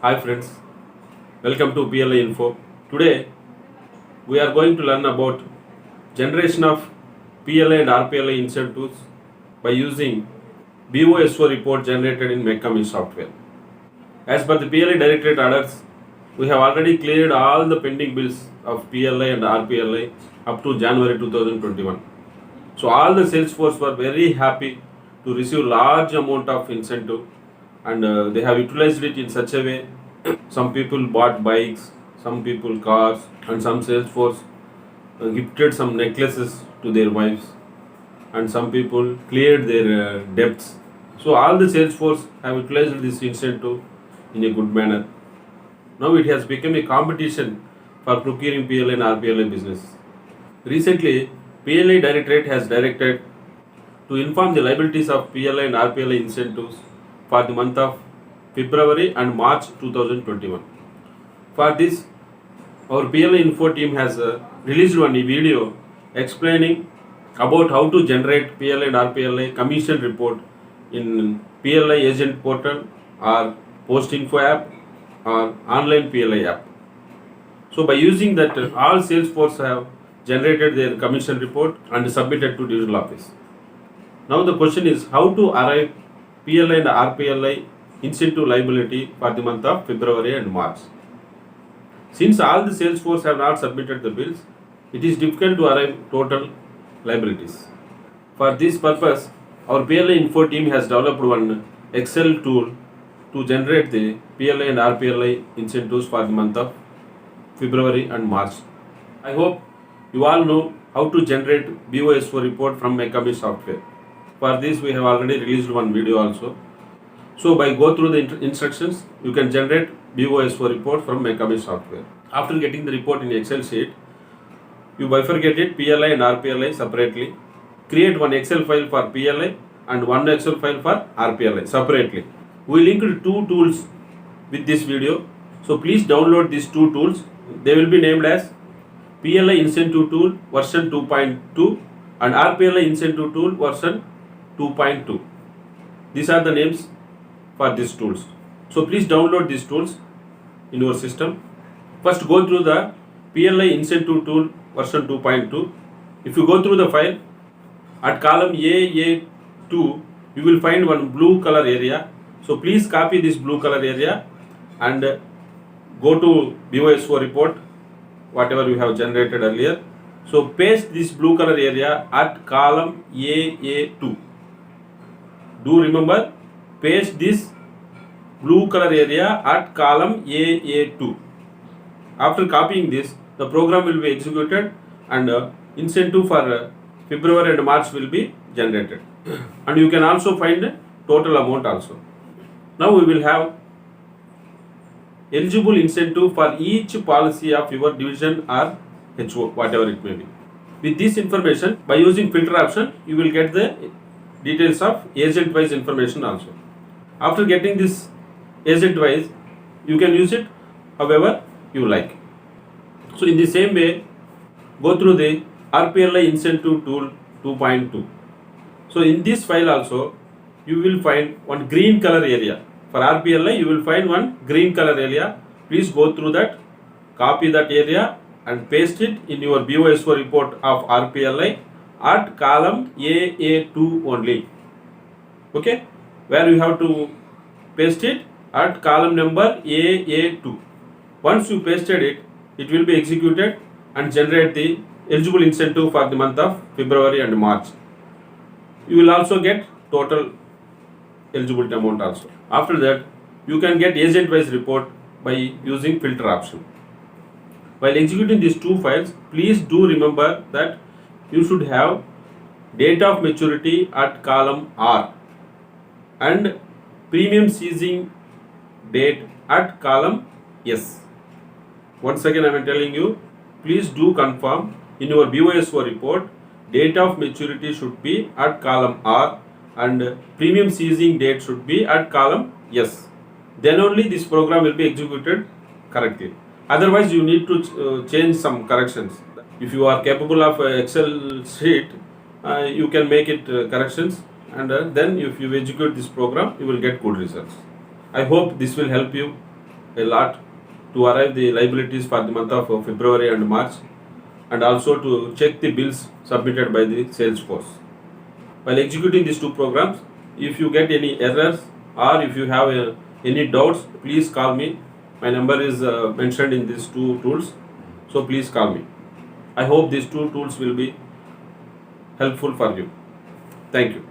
Hi friends, welcome to PLA Info. Today we are going to learn about generation of PLA and RPLA incentives by using BOSO report generated in McCamey software. As per the PLA Directorate orders, we have already cleared all the pending bills of PLA and RPLA up to January 2021. So all the sales force were very happy to receive large amount of incentive, and they have utilized it in such a way. Some people bought bikes, some people cars, and some sales force gifted some necklaces to their wives, and some people cleared their debts. So all the sales force have utilized this incentive in a good manner. Now it has become a competition for procuring PLA and RPLA business. Recently, PLA Directorate has directed to inform the liabilities of PLA and RPLA incentives for the month of February and March 2021. For this, our PLA Info team has released one video explaining about how to generate PLA and RPLA commission report in PLA agent portal or Post Info app or online PLA app. So by using that, all sales force have generated their commission report and submitted to divisional office. Now the question is how to arrive PLA and RPLA incentive liability for the month of February and March. Since all the sales force have not submitted the bills, it is difficult to arrive total liabilities. For this purpose, our PLA Info team has developed one Excel tool to generate the PLA and RPLA incentives for the month of February and March. I hope you all know how to generate BOSO report from McCamey software. For this, we have already released one video also. So by go through the instructions, you can generate BOSO report from McCamey software. After getting the report in Excel sheet, you bifurcate it PLA and RPLA separately. Create one Excel file for PLA and one Excel file for RPLA separately. We linked two tools with this video. So please download these two tools. They will be named as PLA Incentive Tool version 2.2 and RPLA Incentive Tool version 2.2. These are the names for these tools. So please download these tools in your system. First go through the PLA Incentive Tool version 2.2. If you go through the file, at column AA2, you will find one blue color area. So please copy this blue color area and go to BOSO report, whatever you have generated earlier. So paste this blue color area at column AA2. Do remember, paste this blue color area at column AA2. After copying this, the program will be executed and incentive for February and March will be generated. And you can also find total amount also. Now we will have eligible incentive for each policy of your division or HO, whatever it may be. With this information, by using filter option, you will get the details of agent wise information also. After getting this agent wise, you can use it however you like. So in the same way, go through the RPLA Incentive Tool 2.2. So in this file also, you will find one green color area. For RPLA, you will find one green color area. Please go through that, copy that area and paste it in your BOSO report of RPLA at column AA2 only. Okay, where you have to paste it at column number AA2. Once you pasted it, it will be executed and generate the eligible incentive for the month of February and March. You will also get total eligibility amount also. After that, you can get agent wise report by using filter option. While executing these two files, please do remember that you should have date of maturity at column R and premium ceasing date at column S. Once again I am telling you, please do confirm in your BOSO report, date of maturity should be at column R and premium ceasing date should be at column S. Then only this program will be executed correctly. Otherwise, you need to change some corrections. If you are capable of Excel sheet, you can make it corrections, and then if you execute this program, you will get good results. I hope this will help you a lot to arrive the liabilities for the month of February and March, and also to check the bills submitted by the Salesforce. While executing these two programs, if you get any errors or if you have any doubts, please call me. My number is mentioned in these two tools, so please call me. I hope these two tools will be helpful for you. Thank you.